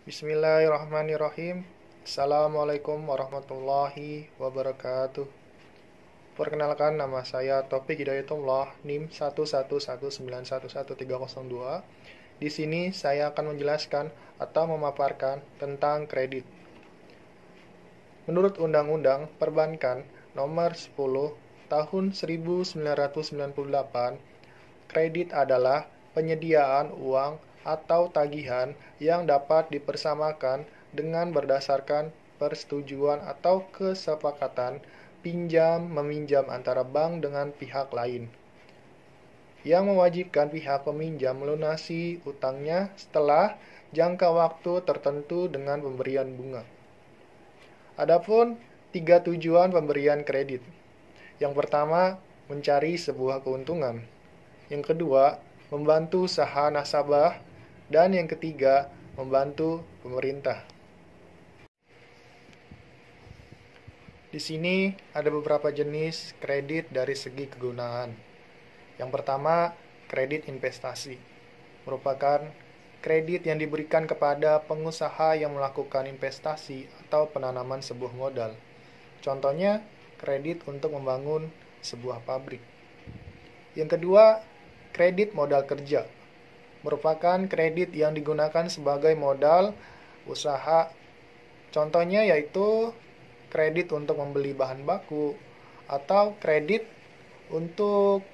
Bismillahirrahmanirrahim. Assalamualaikum warahmatullahi wabarakatuh. Perkenalkan, nama saya Taufik Hidayatullah, NIM 111911302. Di sini saya akan menjelaskan atau memaparkan tentang kredit. Menurut Undang-Undang Perbankan Nomor 10 Tahun 1998, kredit adalah penyediaan uang atau tagihan yang dapat dipersamakan dengan berdasarkan persetujuan atau kesepakatan pinjam-meminjam antara bank dengan pihak lain, yang mewajibkan pihak peminjam melunasi utangnya setelah jangka waktu tertentu dengan pemberian bunga. Adapun 3 tujuan pemberian kredit. Yang pertama, mencari sebuah keuntungan. Yang kedua, membantu usaha nasabah. Dan yang ketiga, membantu pemerintah. Di sini ada beberapa jenis kredit dari segi kegunaan. Yang pertama, kredit investasi. Merupakan kredit yang diberikan kepada pengusaha yang melakukan investasi atau penanaman sebuah modal. Contohnya, kredit untuk membangun sebuah pabrik. Yang kedua, kredit modal kerja. Merupakan kredit yang digunakan sebagai modal usaha. Contohnya yaitu kredit untuk membeli bahan baku atau kredit untuk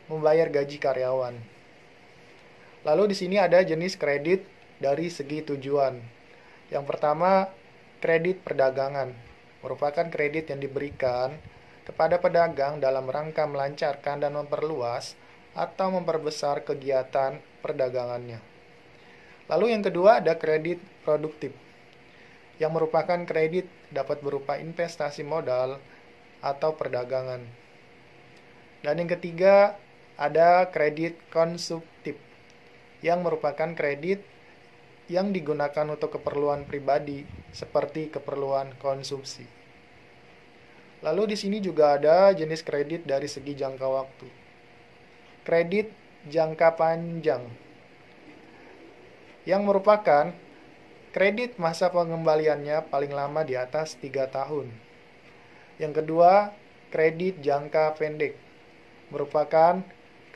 membayar gaji karyawan. Lalu di sini ada jenis kredit dari segi tujuan. Yang pertama, kredit perdagangan. Merupakan kredit yang diberikan kepada pedagang dalam rangka melancarkan dan memperluas atau memperbesar kegiatan perdagangannya. Lalu yang kedua ada kredit produktif, yang merupakan kredit dapat berupa investasi modal atau perdagangan. Dan yang ketiga ada kredit konsumtif, yang merupakan kredit yang digunakan untuk keperluan pribadi seperti keperluan konsumsi. Lalu di sini juga ada jenis kredit dari segi jangka waktu. Kredit jangka panjang, yang merupakan kredit masa pengembaliannya paling lama di atas 3 tahun. Yang kedua, kredit jangka pendek. Merupakan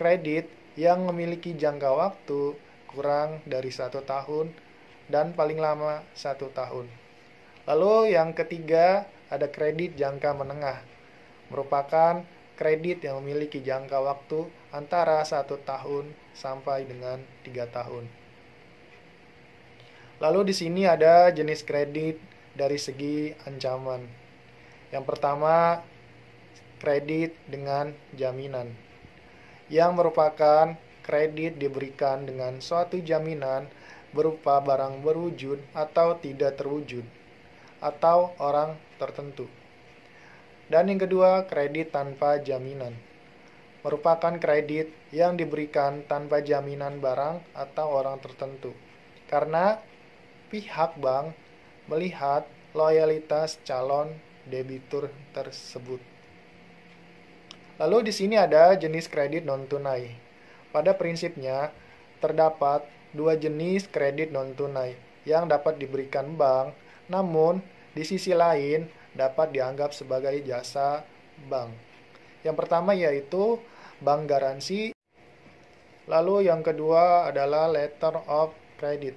kredit yang memiliki jangka waktu kurang dari 1 tahun dan paling lama 1 tahun. Lalu yang ketiga, ada kredit jangka menengah. Merupakan kredit yang memiliki jangka waktu antara 1 tahun sampai dengan 3 tahun. Lalu di sini ada jenis kredit dari segi ancaman. Yang pertama, kredit dengan jaminan, yang merupakan kredit diberikan dengan suatu jaminan berupa barang berwujud atau tidak terwujud, atau orang tertentu. Dan yang kedua, kredit tanpa jaminan. Merupakan kredit yang diberikan tanpa jaminan barang atau orang tertentu, karena pihak bank melihat loyalitas calon debitur tersebut. Lalu di sini ada jenis kredit non-tunai. Pada prinsipnya, terdapat 2 jenis kredit non-tunai yang dapat diberikan bank, namun di sisi lain dapat dianggap sebagai jasa bank. Yang pertama yaitu bank garansi. Lalu yang kedua adalah letter of credit.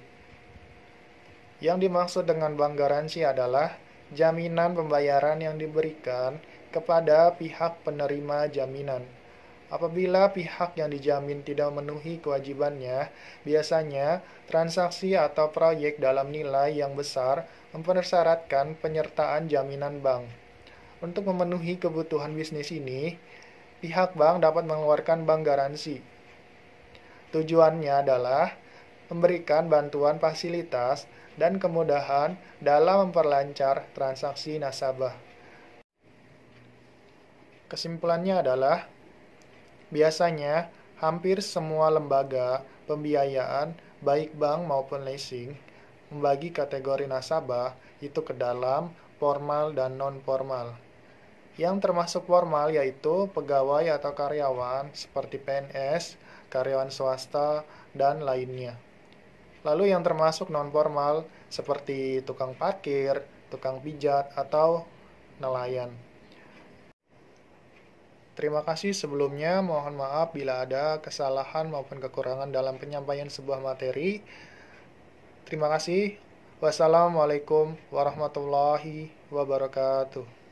Yang dimaksud dengan bank garansi adalah jaminan pembayaran yang diberikan kepada pihak penerima jaminan. Apabila pihak yang dijamin tidak memenuhi kewajibannya, biasanya transaksi atau proyek dalam nilai yang besar mempersyaratkan penyertaan jaminan bank. Untuk memenuhi kebutuhan bisnis ini, pihak bank dapat mengeluarkan bank garansi. Tujuannya adalah memberikan bantuan fasilitas dan kemudahan dalam memperlancar transaksi nasabah. Kesimpulannya adalah, biasanya hampir semua lembaga pembiayaan, baik bank maupun leasing, membagi kategori nasabah itu ke dalam formal dan non-formal. Yang termasuk formal yaitu pegawai atau karyawan seperti PNS, karyawan swasta, dan lainnya. Lalu yang termasuk non-formal seperti tukang parkir, tukang pijat, atau nelayan. Terima kasih sebelumnya, mohon maaf bila ada kesalahan maupun kekurangan dalam penyampaian sebuah materi. Terima kasih. Wassalamualaikum warahmatullahi wabarakatuh.